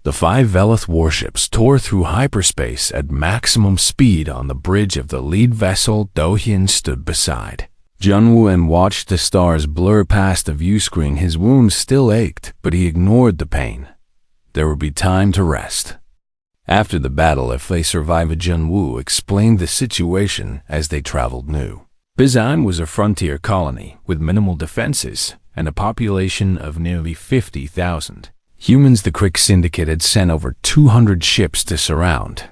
The 5 Velith warships tore through hyperspace at maximum speed on the bridge of the lead vessel Do-hyun stood beside. Junwoo and watched the stars blur past the view screen. His wounds still ached, but he ignored the pain. There would be time to rest. After the battle, if they survived, Junwoo explained the situation as they traveled new. Bizan was a frontier colony with minimal defenses and a population of nearly 50,000. Humans, the Crick Syndicate had sent over 200 ships to surround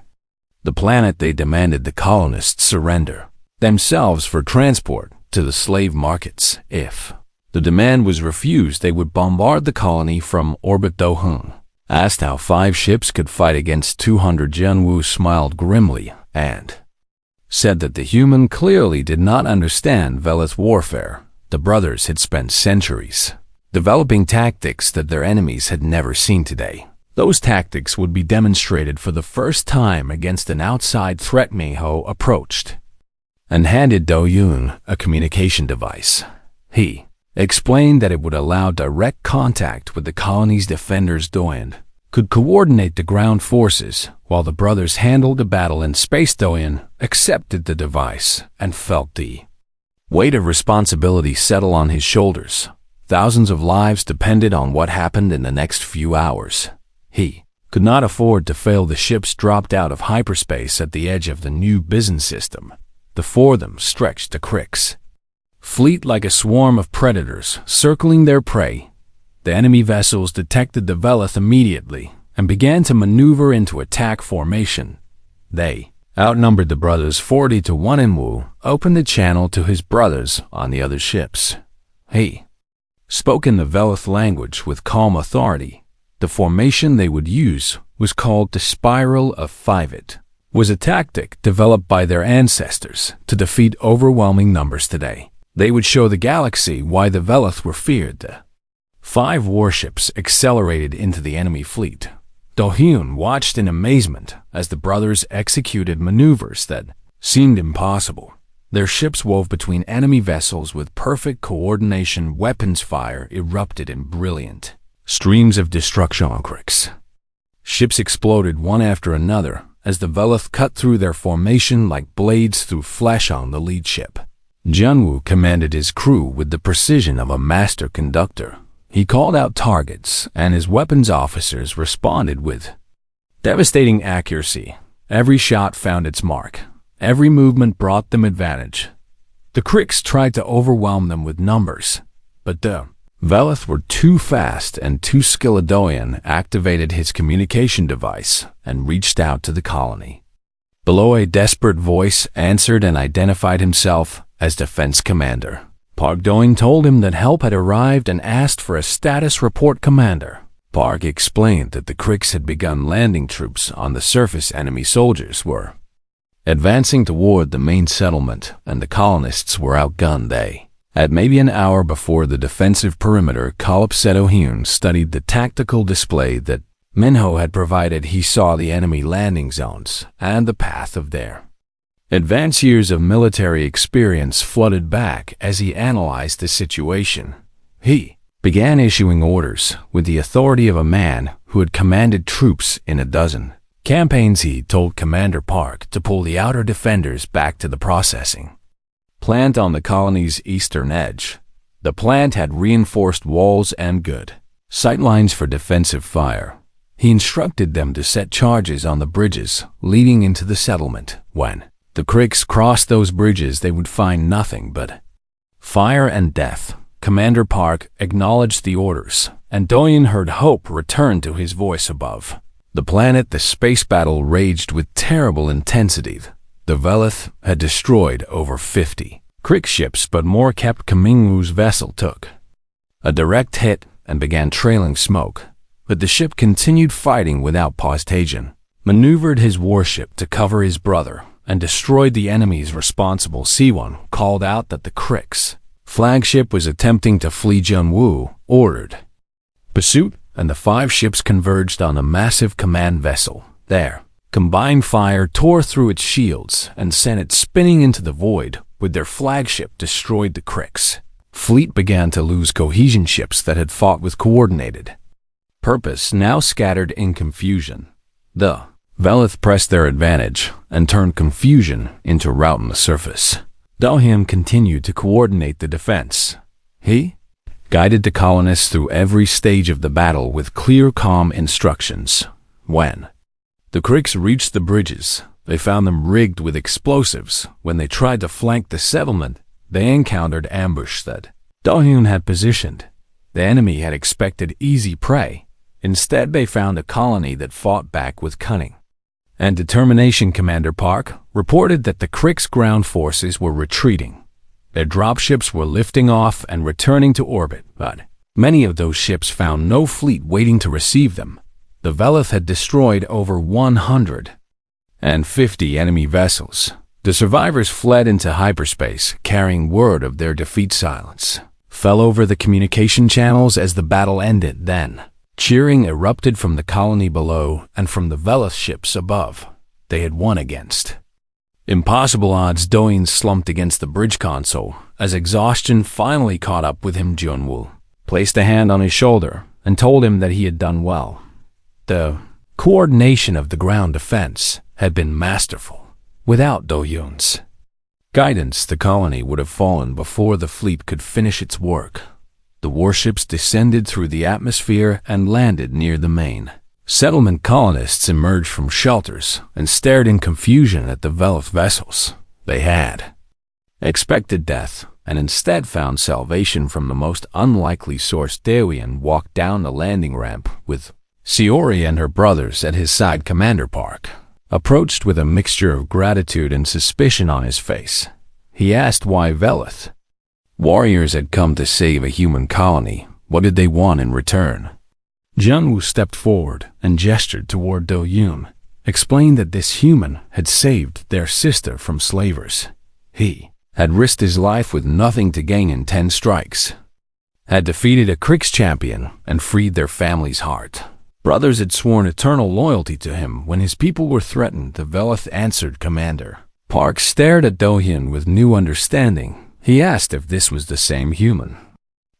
the planet. They demanded the colonists surrender themselves for transport to the slave markets. If the demand was refused, they would bombard the colony from orbit. Do-hyun asked how 5 ships could fight against 200. Junwoo smiled grimly and said that the human clearly did not understand Velith warfare. The brothers had spent centuries developing tactics that their enemies had never seen today. Those tactics would be demonstrated for the first time against an outside threat. Miho approached and handed Do-hyun a communication device. He explained that it would allow direct contact with the colony's defenders. Do-hyun could coordinate the ground forces while the brothers handled the battle in space. Do-hyun accepted the device and felt the weight of responsibility settle on his shoulders. Thousands of lives depended on what happened in the next few hours. He could not afford to fail. The ships dropped out of hyperspace at the edge of the new business system. Before them stretched the Crick's fleet like a swarm of predators circling their prey. The enemy vessels detected the Velith immediately and began to maneuver into attack formation. They outnumbered the brothers 40 to 1. Inwoo opened the channel to his brothers on the other ships. He spoke in the Velith language with calm authority. The formation they would use was called the Spiral of 5. It was a tactic developed by their ancestors to defeat overwhelming numbers today. They would show the galaxy why the Velith were feared. The 5 warships accelerated into the enemy fleet. Do-hyun watched in amazement as the brothers executed maneuvers that seemed impossible. Their ships wove between enemy vessels with perfect coordination. Weapons fire erupted in brilliant streams of destruction. Cricks ships exploded one after another as the Velith cut through their formation like blades through flesh. On the lead ship, Junwoo commanded his crew with the precision of a master conductor. He called out targets, and his weapons officers responded with devastating accuracy. Every shot found its mark. Every movement brought them advantage. The Cricks tried to overwhelm them with numbers, but the Velith were too fast and too skilled. Do-hyun activated his communication device and reached out to the colony. Below, a desperate voice answered and identified himself as Defense Commander. Park. Do-hyun told him that help had arrived and asked for a status report. Commander Park explained that the Cricks had begun landing troops on the surface. Enemy soldiers were advancing toward the main settlement, and the colonists were outgunned. They at maybe an hour before the defensive perimeter. Do-hyun studied the tactical display that Minho had provided. He saw the enemy landing zones and the path of their advanced. Years of military experience flooded back as he analyzed the situation. He began issuing orders with the authority of a man who had commanded troops in a dozen campaigns. He told Commander Park to pull the outer defenders back to the processing plant on the colony's eastern edge. The plant had reinforced walls and good sightlines for defensive fire. He instructed them to set charges on the bridges leading into the settlement. When the Cricks crossed those bridges, they would find nothing but fire and death. Commander Park acknowledged the orders, and Do-hyun heard hope return to his voice above the planet. The space battle raged with terrible intensity. The Velith had destroyed over 50 Crick ships, but more kept. Kamingwoo's vessel took a direct hit and began trailing smoke, but the ship continued fighting without pause. Taejin maneuvered his warship to cover his brother and destroyed the enemies responsible. C1 called out that the Crick's flagship was attempting to flee. Junwoo ordered pursuit, and the 5 ships converged on a massive command vessel. Their combined fire tore through its shields and sent it spinning into the void. With their flagship destroyed, the Crick's fleet began to lose cohesion. Ships that had fought with coordinated purpose now scattered in confusion. The Velith pressed their advantage and turned confusion into rout on the surface. Do-hyun continued to coordinate the defense. He guided the colonists through every stage of the battle with clear, calm instructions. When the Kriks reached the bridges, they found them rigged with explosives. When they tried to flank the settlement, they encountered ambush that Do-hyun had positioned. The enemy had expected easy prey. Instead, they found a colony that fought back with cunning and determination. Commander Park reported that the Kriks' ground forces were retreating. Their dropships were lifting off and returning to orbit, but many of those ships found no fleet waiting to receive them. The Velith had destroyed over 150 enemy vessels. The survivors fled into hyperspace, carrying word of their defeat. Silence fell over the communication channels as the battle ended. Then cheering erupted from the colony below and from the Velith ships above. They had won against impossible odds. Do-hyun slumped against the bridge console as exhaustion finally caught up with him. Jun-woo placed a hand on his shoulder and told him that he had done well. The coordination of the ground defense had been masterful. Without Do-hyun's guidance, the colony would have fallen before the fleet could finish its work. The warships descended through the atmosphere and landed near the main settlement. Colonists emerged from shelters and stared in confusion at the Velith vessels. They had expected death and instead found salvation from the most unlikely source. Do-hyun walked down the landing ramp with Saori and her brothers at his side. Commander Park approached with a mixture of gratitude and suspicion on his face. He asked why Velith warriors had come to save a human colony. What did they want in return? Jun-woo stepped forward and gestured toward Do-hyun, explained that this human had saved their sister from slavers. He had risked his life with nothing to gain in 10 strikes, had defeated a Kriks champion and freed their family's heart. Brothers had sworn eternal loyalty to him when his people were threatened. The Velith answered. Commander Park stared at Do-hyun with new understanding. He asked if this was the same human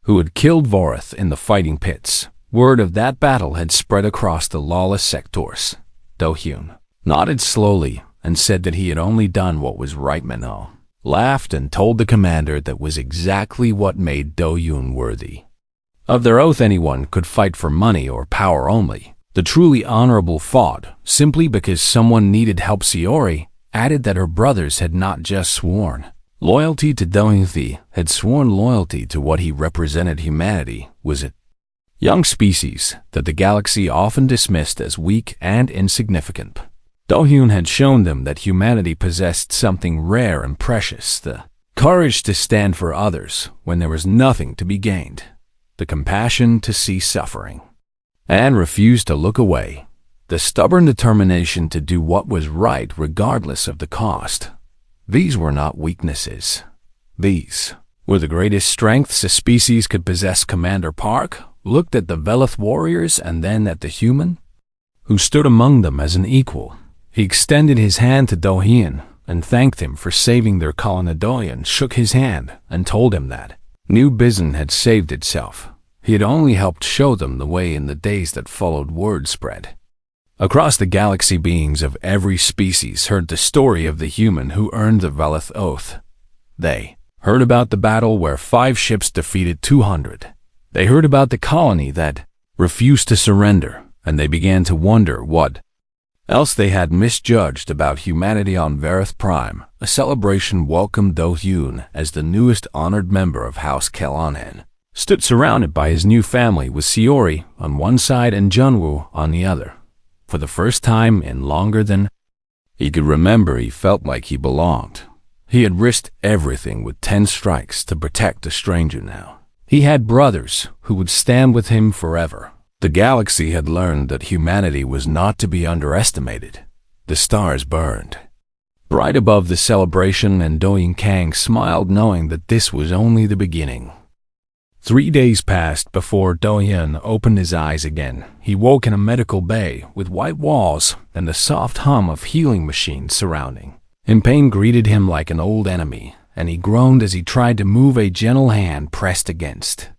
who had killed Vorith in the fighting pits. Word of that battle had spread across the lawless sectors. Do-hyun nodded slowly and said that he had only done what was right. Minho laughed and told the commander that was exactly what made Do-hyun worthy of their oath. Anyone could fight for money or power only. The truly honorable fought simply because someone needed help. Saori added that her brothers had not just sworn loyalty to Do-hyun, they had sworn loyalty to what he represented. Humanity was a young species that the galaxy often dismissed as weak and insignificant. Do-hyun had shown them that humanity possessed something rare and precious, the courage to stand for others when there was nothing to be gained, the compassion to see suffering and refuse to look away, the stubborn determination to do what was right regardless of the cost. These were not weaknesses. These were the greatest strengths a species could possess. Commander Park looked at the Velith warriors and then at the human who stood among them as an equal. He extended his hand to Do-hyun and thanked him for saving their colony. Do-hyun shook his hand and told him that New Bizen had saved itself. He had only helped show them the way in the days that followed. Word spread across the galaxy. Beings of every species heard the story of the human who earned the Velith oath. They heard about the battle where 5 ships defeated 200. They heard about the colony that refused to surrender, and they began to wonder what else they had misjudged about humanity. On Verith Prime, a celebration welcomed Do-hyun as the newest honored member of House Kel'Onan. Stood surrounded by his new family with Saori on one side and Jun-woo on the other. For the first time in longer than he could remember, he felt like he belonged. He had risked everything with 10 strikes to protect a stranger now. He had brothers who would stand with him forever. The galaxy had learned that humanity was not to be underestimated. The stars burned bright above the celebration, and Do-hyun Kang smiled knowing that this was only the beginning. 3 days passed before Do-hyun opened his eyes again. He woke in a medical bay with white walls and the soft hum of healing machines surrounding. Pain greeted him like an old enemy, and he groaned as he tried to move. A gentle hand pressed against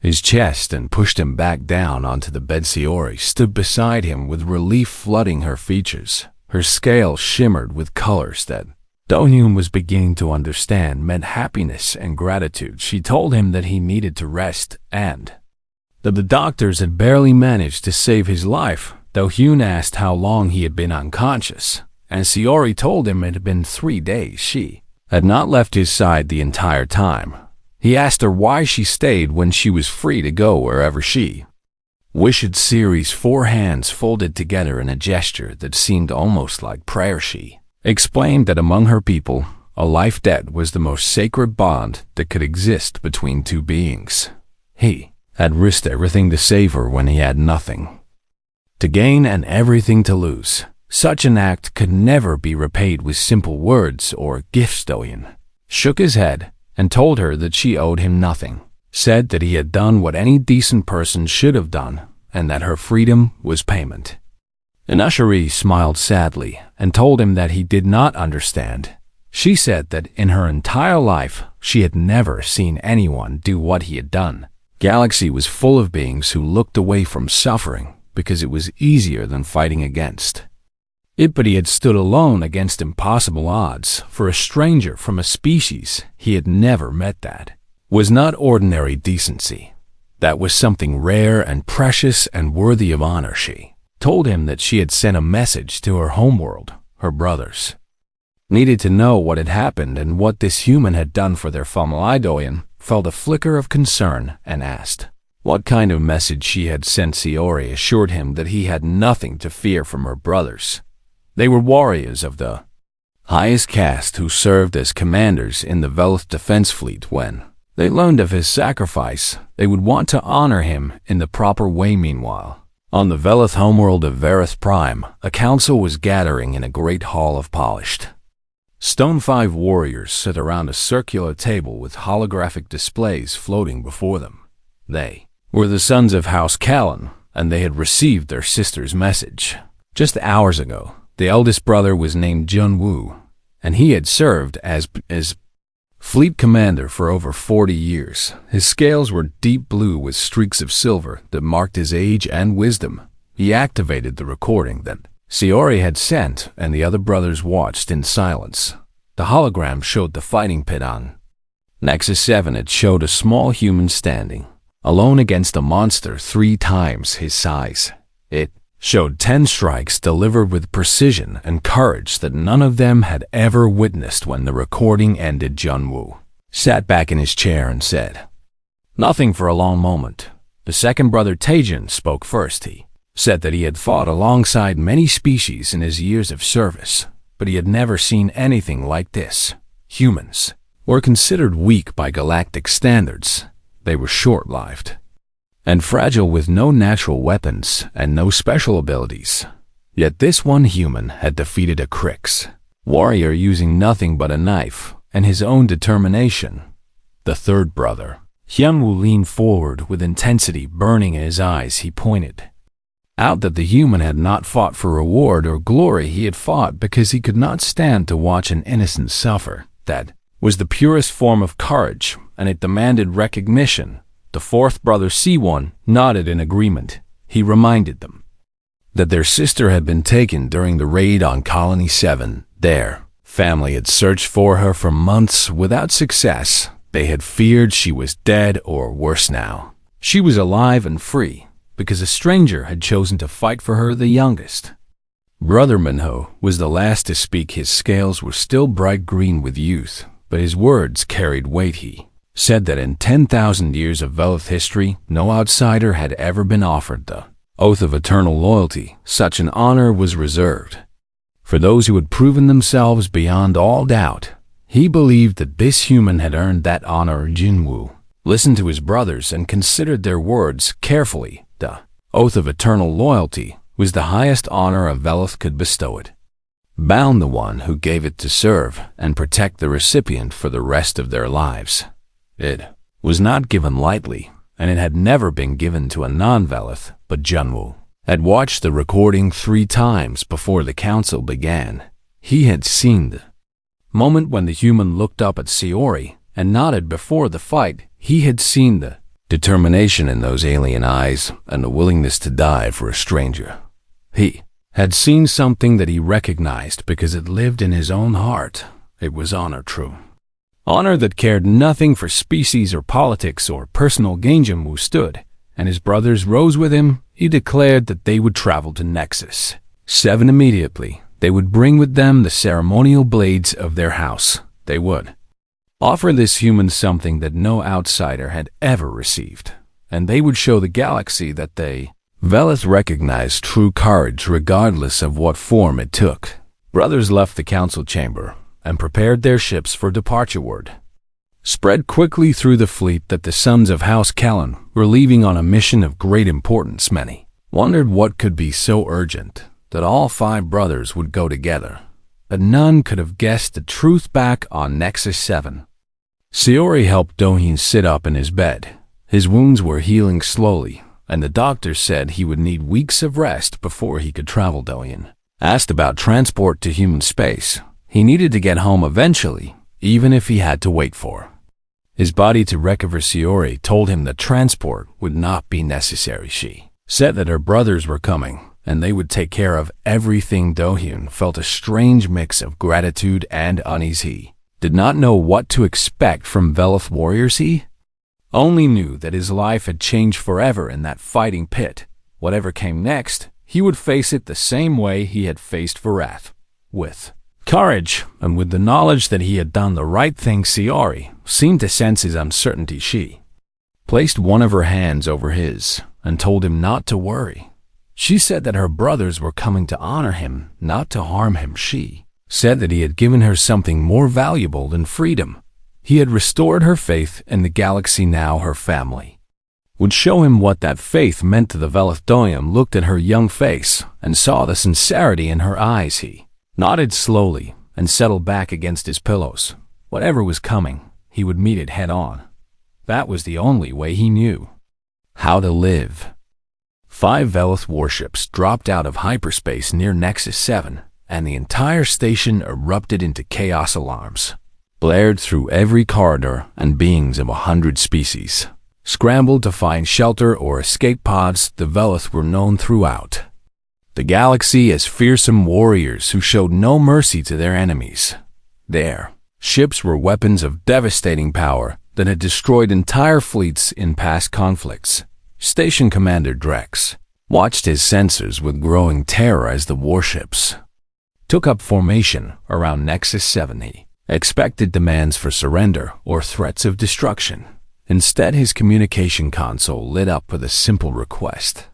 his chest and pushed him back down onto the bed. Sayori stood beside him with relief flooding her features. Her scales shimmered with colors that Do-hyun was beginning to understand meant happiness and gratitude. She told him that he needed to rest and that the doctors had barely managed to save his life. Do-hyun asked how long he had been unconscious, and Sayori told him it had been 3 days. She had not left his side the entire time. He asked her why she stayed when she was free to go wherever she wished. Series 4 hands folded together in a gesture that seemed almost like prayer. She explained that among her people, a life debt was the most sacred bond that could exist between two beings. He had risked everything to save her when he had nothing to gain and everything to lose. Such an act could never be repaid with simple words or gifts. Do-hyun shook his head and told her that she owed him nothing, said that he had done what any decent person should have done, and that her freedom was payment. Inashari smiled sadly and told him that he did not understand. She said that in her entire life, she had never seen anyone do what he had done. Galaxy was full of beings who looked away from suffering because it was easier than fighting against it, but he had stood alone against impossible odds. For a stranger from a species he had never met, that was not ordinary decency. That was something rare and precious and worthy of honor. She told him that she had sent a message to her homeworld. Her brothers needed to know what had happened and what this human had done for their family. Do-hyun felt a flicker of concern and asked what kind of message she had sent. Sayori assured him that he had nothing to fear from her brothers. They were warriors of the highest caste who served as commanders in the Velith defense fleet. When they learned of his sacrifice, they would want to honor him in the proper way. Meanwhile, on the Velith homeworld of Varith Prime, a council was gathering in a great hall of polished stone. 5 warriors sat around a circular table with holographic displays floating before them. They were the sons of House Callan, and they had received their sister's message just hours ago. The eldest brother was named Jun-woo, and he had served as fleet commander for over 40 years. His scales were deep blue with streaks of silver that marked his age and wisdom. He activated the recording that Sayori had sent, and the other brothers watched in silence. The hologram showed the fighting pit on Nexus 7. It showed a small human standing alone against a monster 3 times his size. It showed 10 strikes delivered with precision and courage that none of them had ever witnessed. When the recording ended, Jun-woo sat back in his chair and said nothing for a long moment. The second brother, Taejin, spoke first. He said that he had fought alongside many species in his years of service, but he had never seen anything like this. Humans were considered weak by galactic standards. They were short-lived and fragile with no natural weapons and no special abilities. Yet this one human had defeated a Krix warrior using nothing but a knife and his own determination. The third brother, Hyun-woo, leaned forward with intensity burning in his eyes. He pointed out that the human had not fought for reward or glory. He had fought because he could not stand to watch an innocent suffer. That was the purest form of courage, and it demanded recognition. The fourth brother, C1, nodded in agreement. He reminded them that their sister had been taken during the raid on Colony 7. Their family had searched for her for months without success. They had feared she was dead, or worse now, she was alive and free, because a stranger had chosen to fight for her. The youngest brother, Minho, was the last to speak. His scales were still bright green with youth, but his words carried weight. He said that in 10,000 years of Velith history, no outsider had ever been offered the oath of eternal loyalty. Such an honor was reserved for those who had proven themselves beyond all doubt. He believed that this human had earned that honor. Jun-woo listened to his brothers and considered their words carefully. The oath of eternal loyalty was the highest honor a Velith could bestow. It bound the one who gave it to serve and protect the recipient for the rest of their lives. It was not given lightly, and it had never been given to a non-Velith. But Jun-woo had watched the recording 3 times before the council began. He had seen the moment when the human looked up at Sayori and nodded before the fight. He had seen the determination in those alien eyes, and a willingness to die for a stranger. He had seen something that he recognized because it lived in his own heart. It was honor, true. Honor that cared nothing for species or politics or personal gain. Jun-Woo stood, and his brothers rose with him. He declared that they would travel to Nexus 7 immediately. They would bring with them the ceremonial blades of their house. They would offer this human something that no outsider had ever received, and they would show the galaxy that they Velith recognized true courage regardless of what form it took. Brothers left the council chamber and prepared their ships for departure. Spread quickly through the fleet that the sons of House Callan were leaving on a mission of great importance. Many wondered what could be so urgent that all 5 brothers would go together, but none could have guessed the truth. Back on Nexus 7, Saori helped Do-hyun sit up in his bed. His wounds were healing slowly, and the doctor said he would need weeks of rest before he could travel. Do-hyun asked about transport to human space. He needed to get home eventually, even if he had to wait for his body to recover. Saori told him that transport would not be necessary. She said that her brothers were coming, and they would take care of everything. Do-hyun felt a strange mix of gratitude and unease. He did not know what to expect from Velith warriors. He only knew that his life had changed forever in that fighting pit. Whatever came next, he would face it the same way he had faced Varath, with courage and with the knowledge that he had done the right thing. Saori seemed to sense his uncertainty. She placed one of her hands over his and told him not to worry. She said that her brothers were coming to honor him, not to harm him. She said that he had given her something more valuable than freedom. He had restored her faith in the galaxy. Now her family would show him what that faith meant to the Velith. Do-hyun looked at her young face and saw the sincerity in her eyes. He nodded slowly and settled back against his pillows. Whatever was coming, he would meet it head on. That was the only way he knew how to live. 5 Velith warships dropped out of hyperspace near Nexus 7, and the entire station erupted into chaos. Alarms blared through every corridor, and beings of 100 species scrambled to find shelter or escape pods. The Velith were known throughout the galaxy as fearsome warriors who showed no mercy to their enemies. Their ships were weapons of devastating power that had destroyed entire fleets in past conflicts. Station Commander Drex watched his sensors with growing terror as the warships took up formation around Nexus 7. He expected demands for surrender or threats of destruction. Instead, his communication console lit up with a simple request.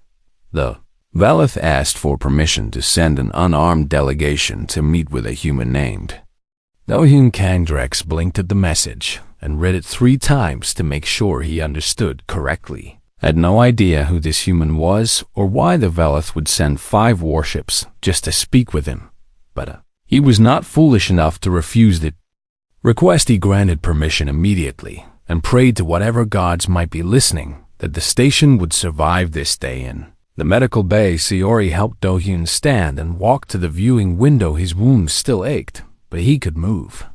The Velith asked for permission to send an unarmed delegation to meet with a human named Do-hyun. Drex blinked at the message and read it 3 times to make sure he understood correctly. Had no idea who this human was or why the Velith would send 5 warships just to speak with him, but he was not foolish enough to refuse the request. He granted permission immediately and prayed to whatever gods might be listening that the station would survive this day. In the medical bay, Saori helped Do-hyun stand and walk to the viewing window. His wounds still ached, but he could move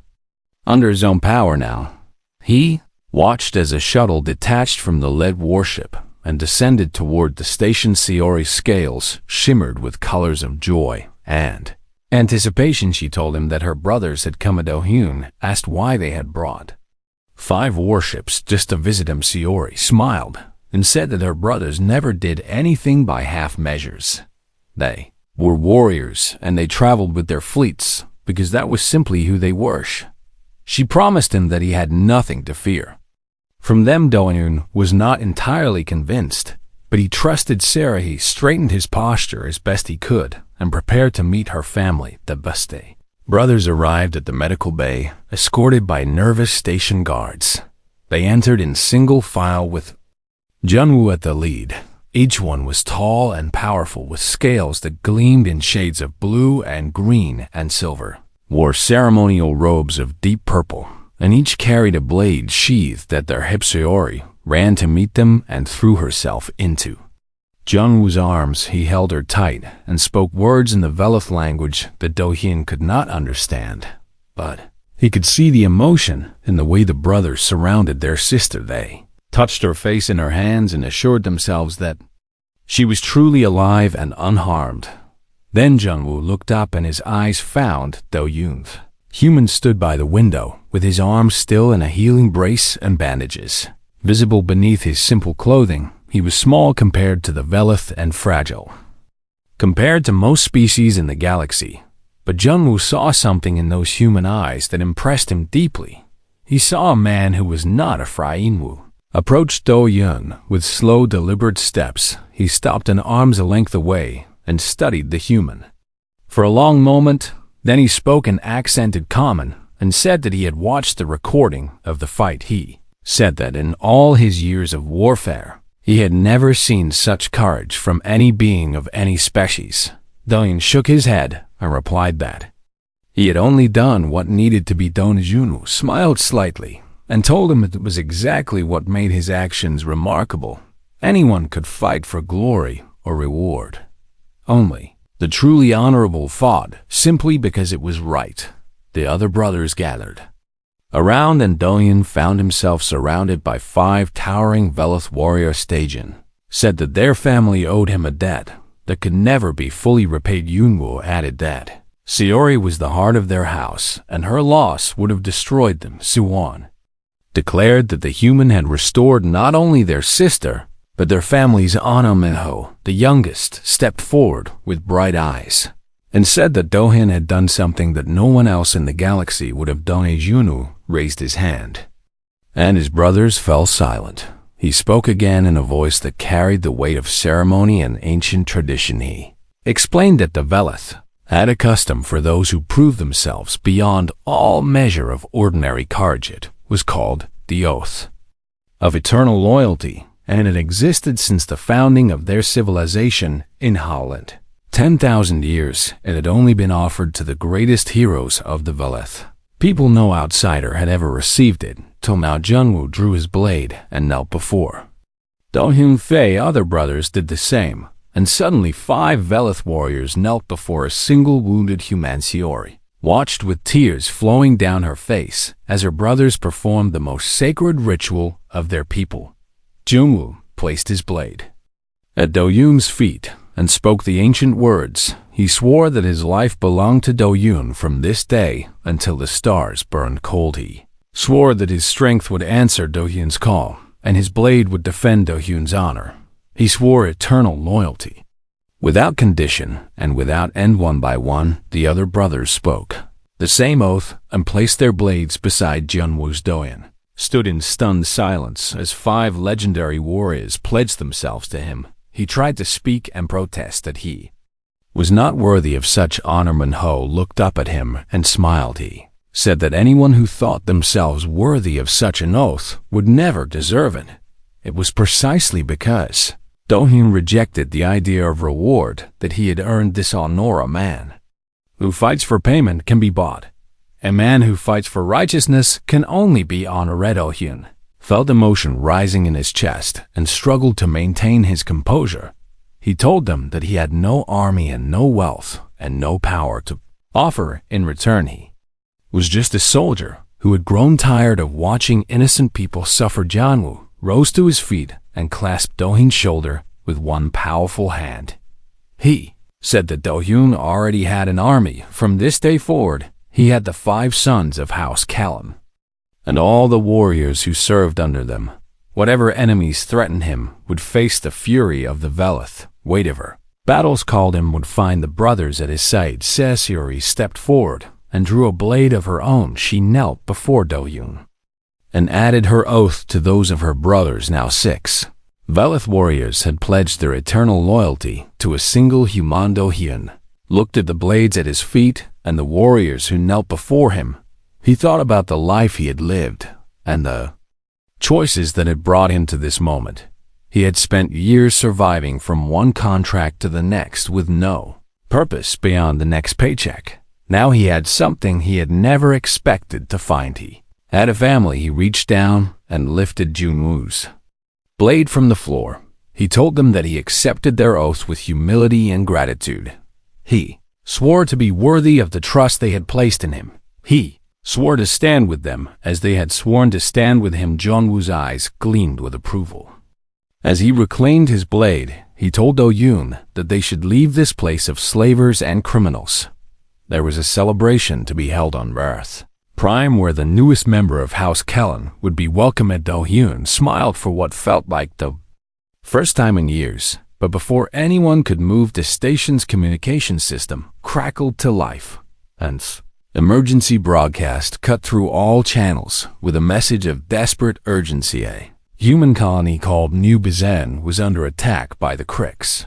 under his own power now. He watched as a shuttle detached from the lead warship and descended toward the station. Saori's scales shimmered with colors of joy and anticipation. She told him that her brothers had come. Do-hyun asked why they had brought 5 warships just to visit him. Saori smiled and said that her brothers never did anything by half measures. They were warriors, and they traveled with their fleets because that was simply who they were. She promised him that he had nothing to fear from them. Do-hyun was not entirely convinced, but he trusted Sarah. He straightened his posture as best he could and prepared to meet her family. The Buste brothers arrived at the medical bay, escorted by nervous station guards. They entered in single file with Jun-Woo at the lead. Each one was tall and powerful, with scales that gleamed in shades of blue and green and silver, wore ceremonial robes of deep purple, and each carried a blade sheathed at their hips. Saori ran to meet them and threw herself into Jun-Woo's arms. He held her tight and spoke words in the Velith language that Do-hyun could not understand, but he could see the emotion in the way the brothers surrounded their sister. They touched her face in her hands and assured themselves that she was truly alive and unharmed. Then Junwoo looked up and his eyes found Do-yoon's. Human stood by the window, with his arms still in a healing brace and bandages. Visible beneath his simple clothing, he was small compared to the Velith and fragile compared to most species in the galaxy. But Junwoo saw something in those human eyes that impressed him deeply. He saw a man who was not a Freinwu. Approached Do-yoon with slow, deliberate steps. He stopped an arm's length away and studied the human. For a long moment, then he spoke in accented common and said that he had watched the recording of the fight. He said that in all his years of warfare, he had never seen such courage from any being of any species. Do-yoon shook his head and replied that he had only done what needed to be done. Junwoo smiled slightly and told him it was exactly what made his actions remarkable. Anyone could fight for glory or reward. Only the truly honorable fought simply because it was right. The other brothers gathered around and Do-yoon found himself surrounded by 5 towering Velith warriors. Stajan said that their family owed him a debt that could never be fully repaid. Junwoo added that Seori was the heart of their house and her loss would have destroyed them. Suwon declared that the human had restored not only their sister, but their family's honor. Minho, the youngest, stepped forward with bright eyes and said that Do-hyun had done something that no one else in the galaxy would have done. Junwoo raised his hand, and his brothers fell silent. He spoke again in a voice that carried the weight of ceremony and ancient tradition. He explained that the Velith had a custom for those who proved themselves beyond all measure of ordinary courage. It was called the Oath of Eternal Loyalty, and it existed since the founding of their civilization in Holland. 10,000 years it had only been offered to the greatest heroes of the Velith. People no outsider had ever received it, till now. Junwoo drew his blade and knelt before Do-hyun. Other brothers did the same, and suddenly 5 Velith warriors knelt before a single wounded human. Seori watched with tears flowing down her face as her brothers performed the most sacred ritual of their people. Junwoo placed his blade at Do-yoon's feet and spoke the ancient words. He swore that his life belonged to Do-yoon from this day until the stars burned cold. He swore that his strength would answer Do-hyun's call and his blade would defend Do-hyun's honor. He swore eternal loyalty without condition and without end. One by one, the other brothers spoke the same oath and placed their blades beside Junwoo's. Do-hyun stood in stunned silence as 5 legendary warriors pledged themselves to him. He tried to speak and protest that he was not worthy of such honor. Minho looked up at him and smiled. He said that anyone who thought themselves worthy of such an oath would never deserve it. It was precisely because Do-hyun rejected the idea of reward that he had earned this honor. A man who fights for payment can be bought. A man who fights for righteousness can only be honored. Do-hyun felt emotion rising in his chest and struggled to maintain his composure. He told them that he had no army and no wealth and no power to offer in return. He was just a soldier who had grown tired of watching innocent people suffer. Junwoo rose to his feet and clasped Do-hyun's shoulder with one powerful hand. He said that Do-hyun already had an army. From this day forward, he had the 5 sons of House Callum and all the warriors who served under them. Whatever enemies threatened him would face the fury of the Velith. Whatever battles called him would find the brothers at his side. Seori stepped forward and drew a blade of her own. She knelt before Do-hyun and added her oath to those of her brothers. Now 6 Velith warriors had pledged their eternal loyalty to a single human. Do-hyun looked at the blades at his feet and the warriors who knelt before him. He thought about the life he had lived and the choices that had brought him to this moment. He had spent years surviving from one contract to the next with no purpose beyond the next paycheck. Now he had something he had never expected to find. He had a family. He reached down and lifted Junwoo's blade from the floor. He told them that he accepted their oath with humility and gratitude. He swore to be worthy of the trust they had placed in him. He swore to stand with them as they had sworn to stand with him. Jungwoo's eyes gleamed with approval. As he reclaimed his blade, he told Do-yoon that they should leave this place of slavers and criminals. There was a celebration to be held on Earth Prime where the newest member of House Kellen would be welcome, and Do-yoon smiled for what felt like the first time in years. But before anyone could move, the station's communication system crackled to life. An emergency broadcast cut through all channels with a message of desperate urgency. A human colony called New Bizen was under attack by the Krix.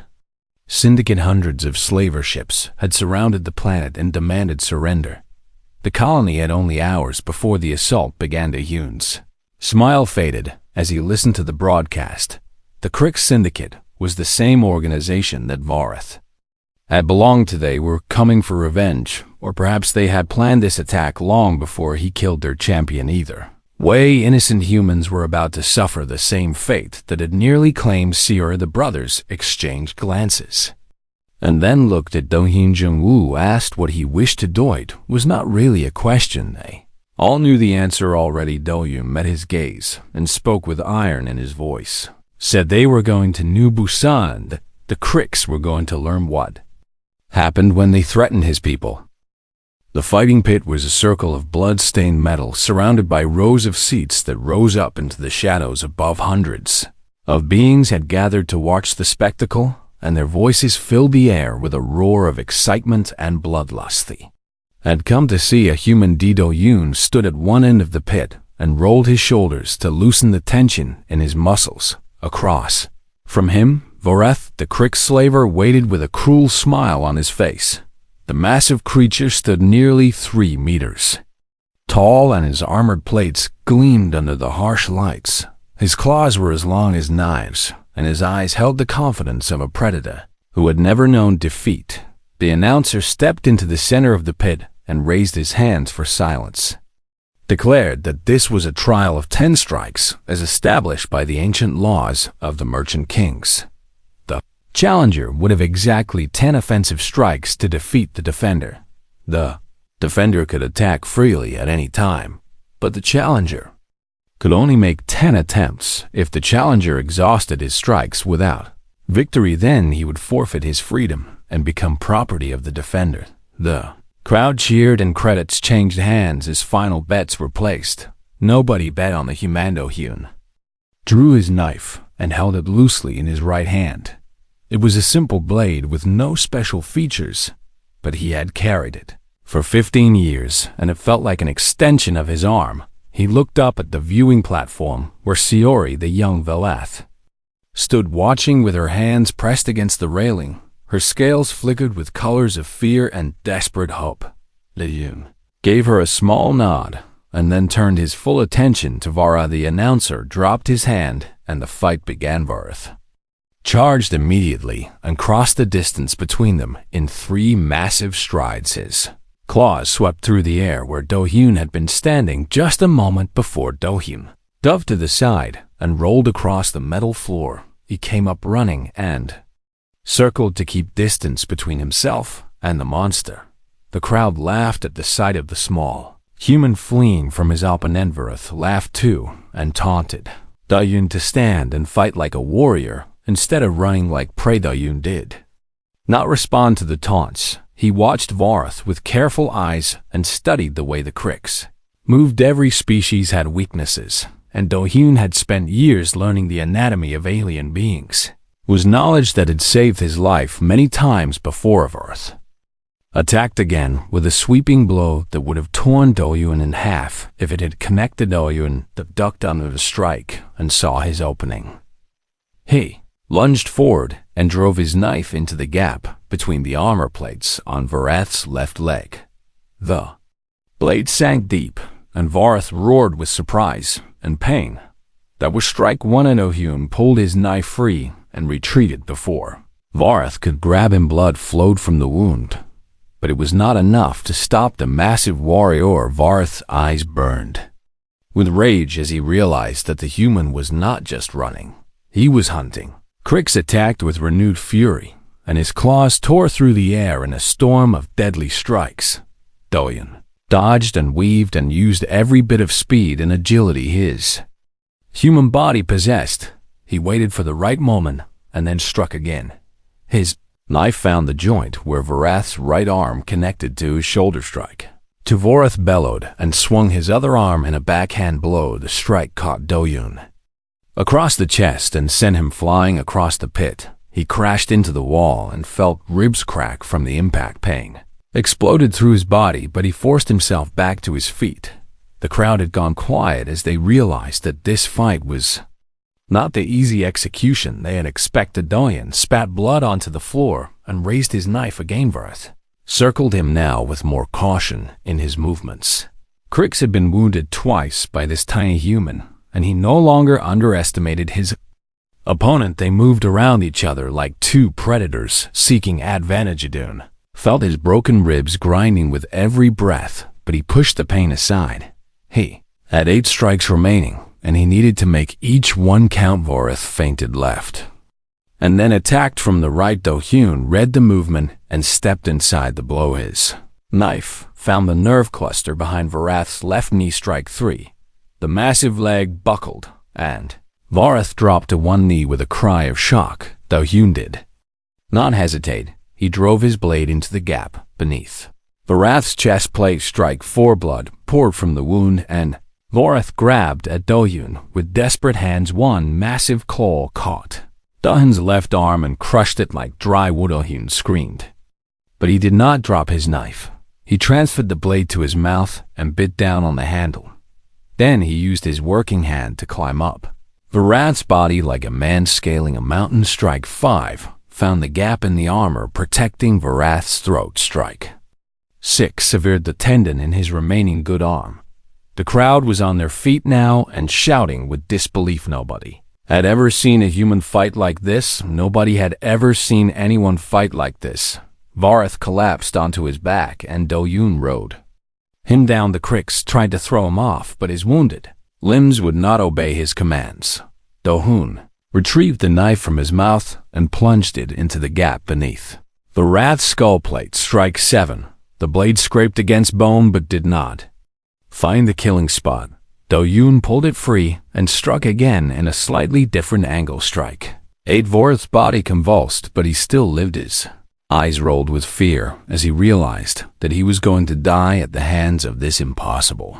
Syndicate hundreds of slaver ships had surrounded the planet and demanded surrender. The colony had only hours before the assault began. Do-yoon's smile faded as he listened to the broadcast. The Krix Syndicate was the same organization that Vareth had belonged to. They were coming for revenge, or perhaps they had planned this attack long before he killed their champion. Either way, innocent humans were about to suffer the same fate that had nearly claimed Seer. The brothers exchanged glances and then looked at Do-yoon. Jungwoo asked what he wished to do. It was not really a question. They all knew the answer already. Do-yoon met his gaze and spoke with iron in his voice. Said they were going to New Busan. The Krix were going to learn what happened when they threatened his people. The fighting pit was a circle of blood-stained metal surrounded by rows of seats that rose up into the shadows above. Hundreds of beings had gathered to watch the spectacle, and their voices filled the air with a roar of excitement and bloodlust. They had come to see a human. Do-yoon stood at one end of the pit and rolled his shoulders to loosen the tension in his muscles. Across from him, Vareth, the Krix slaver, waited with a cruel smile on his face. The massive creature stood nearly 3 meters tall, and his armored plates gleamed under the harsh lights. His claws were as long as knives, and his eyes held the confidence of a predator who had never known defeat. The announcer stepped into the center of the pit and raised his hands for silence. Declared that this was a trial of 10 strikes as established by the ancient laws of the Merchant Kings. The challenger would have exactly 10 offensive strikes to defeat the defender. The defender could attack freely at any time, but the challenger could only make 10 attempts. If the challenger exhausted his strikes without victory, then he would forfeit his freedom and become property of the defender. The crowd cheered and credits changed hands as final bets were placed. Nobody bet on the human. Do-yoon drew his knife and held it loosely in his right hand. It was a simple blade with no special features, but he had carried it for 15 years, and it felt like an extension of his arm. He looked up at the viewing platform where Seori, the young Veleth, stood watching with her hands pressed against the railing. Her scales flickered with colors of fear and desperate hope. Do-yoon gave her a small nod and then turned his full attention to Vara. The announcer dropped his hand and the fight began. Vareth charged immediately and crossed the distance between them in 3 massive strides. His claws swept through the air where Do-yoon had been standing just a moment before. Do-yoon dove to the side and rolled across the metal floor. He came up running and circled to keep distance between himself and the monster. The crowd laughed at the sight of the small human fleeing from his opponent. Vareth laughed too and taunted Do-yoon to stand and fight like a warrior instead of running like prey. Do-yoon did not respond to the taunts. He watched Vareth with careful eyes and studied the way the Krix moved. Every species had weaknesses, and Do-yoon had spent years learning the anatomy of alien beings. Was knowledge that had saved his life many times before. Vareth attacked again with a sweeping blow that would have torn Do-yoon in half if it had connected. Do-yoon ducked under the strike and saw his opening. He lunged forward and drove his knife into the gap between the armor plates on Vareth's left leg. The blade sank deep, and Vareth roared with surprise and pain. That was strike 1, and Do-yoon pulled his knife free and retreated before Vareth could grab him. Blood flowed from the wound, but it was not enough to stop the massive warrior. Vareth's eyes burned with rage as he realized that the human was not just running, he was hunting. Krix attacked with renewed fury, and his claws tore through the air in a storm of deadly strikes. Do-yoon dodged and weaved and used every bit of speed and agility his human body possessed. He waited for the right moment and then struck again. His knife found the joint where Varath's right arm connected to his shoulder strike. Tuvarath bellowed and swung his other arm in a backhand blow. The strike caught Do-Yoon across the chest and sent him flying across the pit. He crashed into the wall and felt ribs crack from the impact. Pain exploded through his body, but he forced himself back to his feet. The crowd had gone quiet as they realized that this fight was not the easy execution they had expected. Do-Yoon spat blood onto the floor and raised his knife again. Varath circled him now with more caution in his movements. Crix had been wounded twice by this tiny human, and he no longer underestimated his opponent. They moved around each other like two predators seeking advantage. Do-Yoon felt his broken ribs grinding with every breath, but he pushed the pain aside. He had 8 strikes remaining, and he needed to make each one count. Varath feinted left and then attacked from the right. Do-Yoon read the movement and stepped inside the blow. His knife found the nerve cluster behind Varath's left knee. Strike 3. The massive leg buckled, and Varath dropped to one knee with a cry of shock. Do-Yoon did not hesitate. He drove his blade into the gap beneath Varath's chest plate. Strike 4. Blood poured from the wound, and Varath grabbed at Do-Yoon with desperate hands. One massive claw caught Do-Yoon's left arm and crushed it like dry wood. Do-Yoon screamed, but he did not drop his knife. He transferred the blade to his mouth and bit down on the handle. Then he used his working hand to climb up Varath's body like a man scaling a mountain. Strike 5 found the gap in the armor protecting Varath's throat. Strike 6 severed the tendon in his remaining good arm. The crowd was on their feet now and shouting with disbelief. Nobody had ever seen a human fight like this. Nobody had ever seen anyone fight like this. Varath collapsed onto his back and Do-Yoon rode him down. The Crix tried to throw him off, but his wounded limbs would not obey his commands. Do-Yoon retrieved the knife from his mouth and plunged it into the gap beneath Varath's skull plate. Strike 7. The blade scraped against bone but did not find the killing spot. Do-Yoon pulled it free and struck again in a slightly different angle. Strike 8. Varath's body convulsed, but he still lived. His eyes rolled with fear as he realized that he was going to die at the hands of this impossible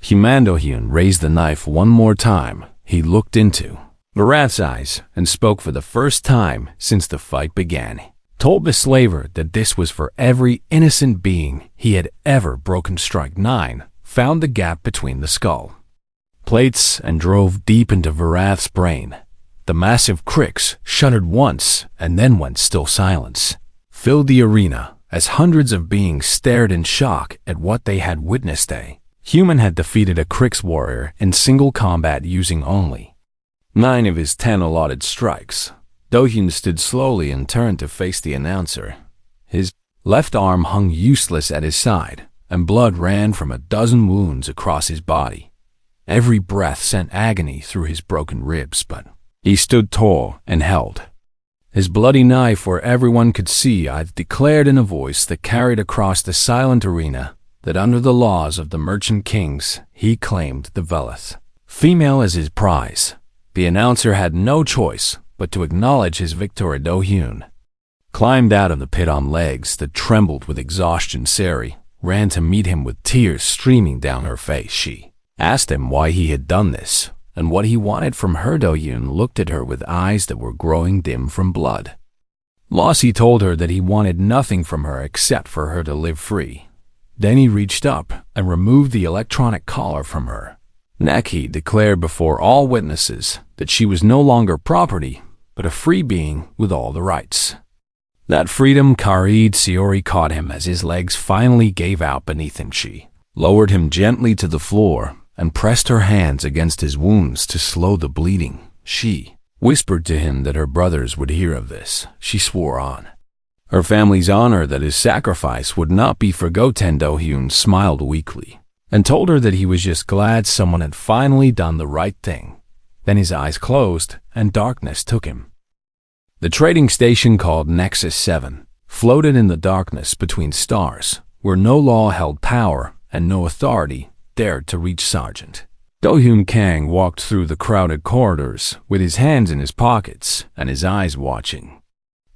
human. Do-Yoon raised the knife one more time. He looked into Varath's eyes and spoke for the first time since the fight began. Told the slaver that this was for every innocent being he had ever broken. Strike 9 found the gap between the skull plates and drove deep into Varath's brain. The massive Crix shuddered once and then went still. Silence filled the arena as hundreds of beings stared in shock at what they had witnessed. A human had defeated a Crix warrior in single combat using only 9 of his 10 allotted strikes. Do-Yoon stood slowly and turned to face the announcer. His left arm hung useless at his side, and blood ran from a dozen wounds across his body. Every breath sent agony through his broken ribs, but he stood tall and held his bloody knife where everyone could see. I've declared in a voice that carried across the silent arena that under the laws of the Merchant Kings, he claimed the Velith female as his prize. The announcer had no choice but to acknowledge his victory. Do-Yoon climbed out of the pit on legs that trembled with exhaustion. Sari ran to meet him with tears streaming down her face. She asked him why he had done this and what he wanted from her. Do-Yoon looked at her with eyes that were growing dim from blood loss. He told her that he wanted nothing from her except for her to live free. Then he reached up and removed the electronic collar from her neck. He declared before all witnesses that she was no longer property, but a free being with all the rights. That freedom. Karid Siori caught him as his legs finally gave out beneath him. She lowered him gently to the floor and pressed her hands against his wounds to slow the bleeding. She whispered to him that her brothers would hear of this. She swore on her family's honor that his sacrifice would not be forgotten. Do-Yoon smiled weakly and told her that he was just glad someone had finally done the right thing. Then his eyes closed and darkness took him. The trading station called Nexus 7 floated in the darkness between stars, where no law held power and no authority dared to reach Sergeant. Do-Hyun Kang walked through the crowded corridors with his hands in his pockets and his eyes watching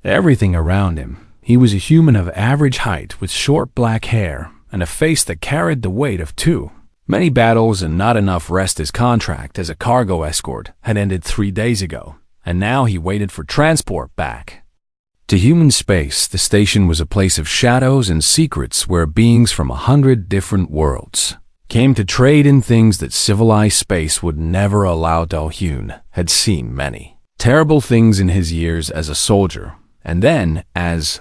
everything around him. He was a human of average height with short black hair and a face that carried the weight of two. Many battles and not enough rest. His contract as a cargo escort had ended 3 days ago, and now he waited for transport back. To human space, the station was a place of shadows and secrets where beings from 100 different worlds came to trade in things that civilized space would never allow. Do-Hyun had seen many terrible things in his years as a soldier and then as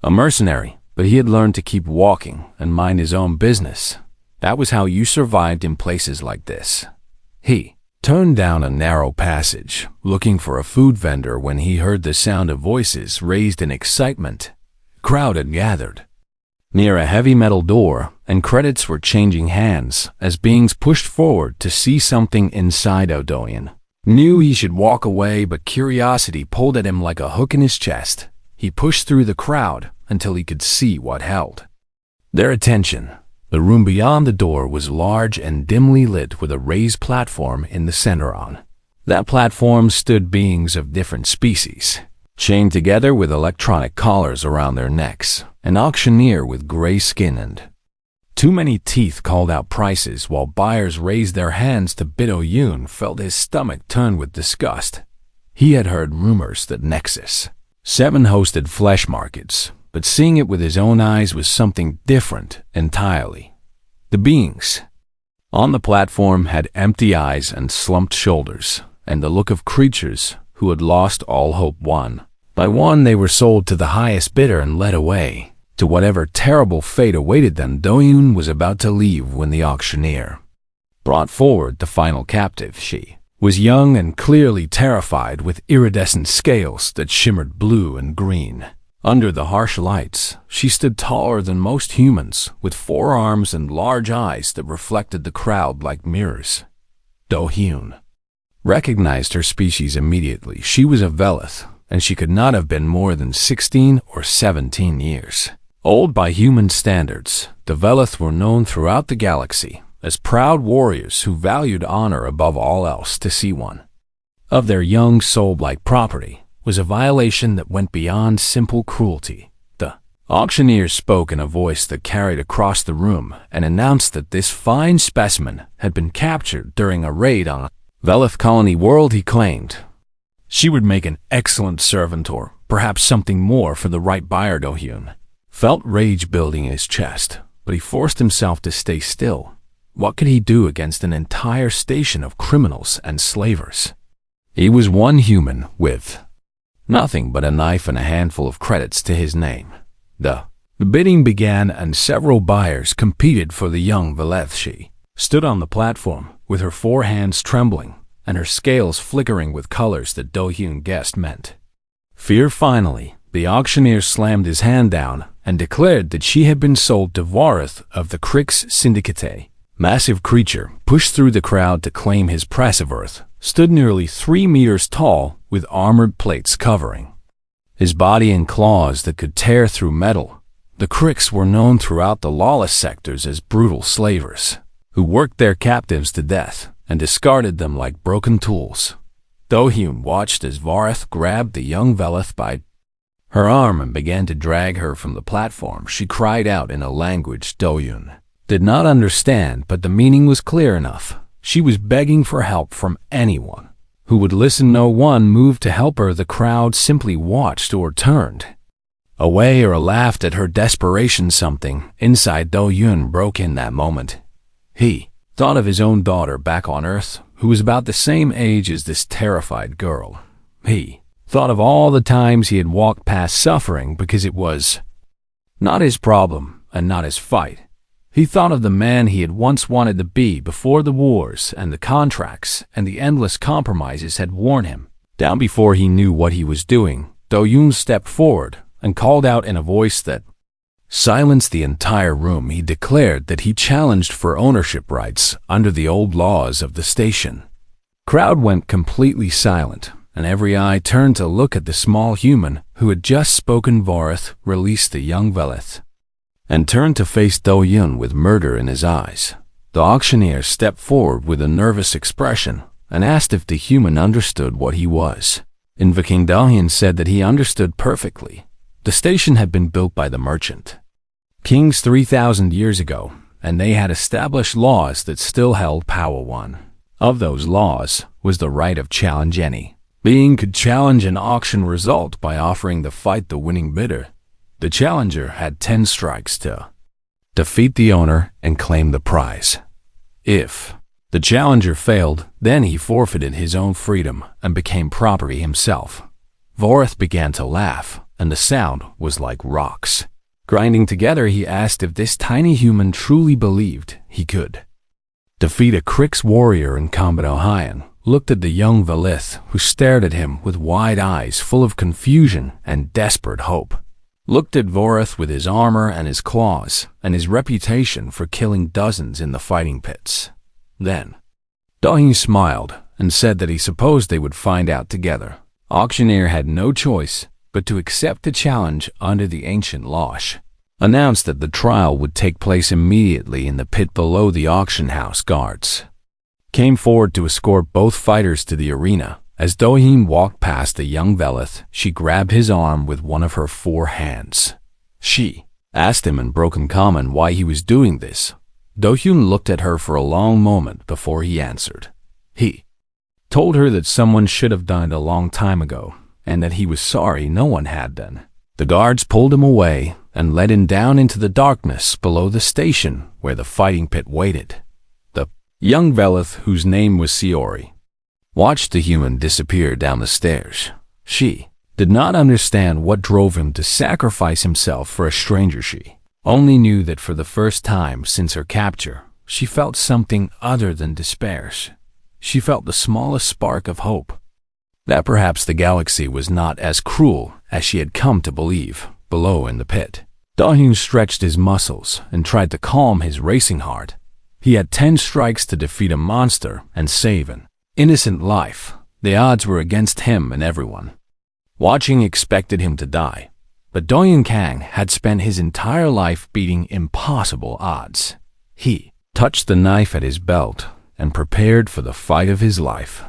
a mercenary, but he had learned to keep walking and mind his own business. That was how you survived in places like this. He turned down a narrow passage, looking for a food vendor when he heard the sound of voices raised in excitement. A crowd had gathered near a heavy metal door, and credits were changing hands as beings pushed forward to see something inside. Do-Hyun knew he should walk away, but curiosity pulled at him like a hook in his chest. He pushed through the crowd until he could see what held their attention. The room beyond the door was large and dimly lit with a raised platform in the center. On that platform stood beings of different species, chained together with electronic collars around their necks. An auctioneer with gray skin and too many teeth called out prices while buyers raised their hands to bid. Do-Hyun felt his stomach turn with disgust. He had heard rumors that Nexus 7 hosted flesh markets, but seeing it with his own eyes was something different entirely. The beings on the platform had empty eyes and slumped shoulders, and the look of creatures who had lost all hope. One by one they were sold to the highest bidder and led away to whatever terrible fate awaited them. Do-Hyun was about to leave when the auctioneer brought forward the final captive. She was young and clearly terrified, with iridescent scales that shimmered blue and green. Under the harsh lights, she stood taller than most humans, with 4 arms and large eyes that reflected the crowd like mirrors. Do-Hyun recognized her species immediately. She was a Velith, and she could not have been more than 16 or 17 years old by human standards. The Velith were known throughout the galaxy as proud warriors who valued honor above all else. To see one of their young soul-like property was a violation that went beyond simple cruelty. The auctioneer spoke in a voice that carried across the room and announced that this fine specimen had been captured during a raid on a Velith colony world. He claimed she would make an excellent servant, or perhaps something more, for the right buyer. Do-Hyun felt rage building in his chest, but he forced himself to stay still. What could he do against an entire station of criminals and slavers? He was one human with nothing but a knife and a handful of credits to his name. The bidding began, and several buyers competed for the young Velith. She stood on the platform with her 4 hands trembling and her scales flickering with colors that Do-Hyun guessed meant fear. Finally, the auctioneer slammed his hand down and declared that she had been sold to Varith of the Crix Syndicate. Massive creature pushed through the crowd to claim his press. Of Earth stood nearly 3 meters tall, with armored plates covering his body and claws that could tear through metal. The Crix were known throughout the lawless sectors as brutal slavers who worked their captives to death and discarded them like broken tools. Do-Hyun watched as Varith grabbed the young Velith by her arm and began to drag her from the platform. She cried out in a language Do-Hyun did not understand, but the meaning was clear enough. She was begging for help from anyone who would listen. No one moved to help her. The crowd simply watched or turned away or laughed at her desperation. Something inside Do-Hyun broke in that moment. He thought of his own daughter back on Earth, who was about the same age as this terrified girl. He thought of all the times he had walked past suffering because it was not his problem and not his fight. He thought of the man he had once wanted to be before the wars and the contracts and the endless compromises had worn him down. Before he knew what he was doing, Do-Hyun stepped forward and called out in a voice that silenced the entire room. He declared that he challenged for ownership rights under the old laws of the station. Crowd went completely silent, and every eye turned to look at the small human who had just spoken. Varith released the young Velith and turned to face Do-hyun with murder in his eyes. The auctioneer stepped forward with a nervous expression and asked if the human understood what he was. Invoking Do-hyun said that he understood perfectly. The station had been built by the merchant kings 3,000 years ago, and they had established laws that still held power. One of those laws was the right of challenge. Any being could challenge an auction result by offering to fight the winning bidder. The challenger had 10 strikes to defeat the owner and claim the prize. If the challenger failed, then he forfeited his own freedom and became property himself. Vorith began to laugh, and the sound was like rocks grinding together. He asked if this tiny human truly believed he could defeat a Krix warrior in combat. Do-hyun looked at the young Velith, who stared at him with wide eyes full of confusion and desperate hope. Looked at Vorith with his armor and his claws and his reputation for killing dozens in the fighting pits. Then Do-hyun smiled and said that he supposed they would find out together. Auctioneer had no choice but to accept the challenge under the ancient laws. Announced that the trial would take place immediately in the pit below the auction house. Guards came forward to escort both fighters to the arena. As Do-hyun walked past the young Velith, she grabbed his arm with one of her 4 hands. She asked him in broken common why he was doing this. Do-hyun looked at her for a long moment before he answered. He told her that someone should have died a long time ago, and that he was sorry no one had done. The guards pulled him away and led him down into the darkness below the station where the fighting pit waited. The young Velith, whose name was Seori, watched the human disappear down the stairs. She did not understand what drove him to sacrifice himself for a stranger. She only knew that for the first time since her capture, she felt something other than despair. She felt the smallest spark of hope. That perhaps the galaxy was not as cruel as she had come to believe below in the pit. Do-hyun stretched his muscles and tried to calm his racing heart. He had 10 strikes to defeat a monster and save an innocent life. The odds were against him, and everyone watching expected him to die. But Do-hyun Kang had spent his entire life beating impossible odds. He touched the knife at his belt and prepared for the fight of his life.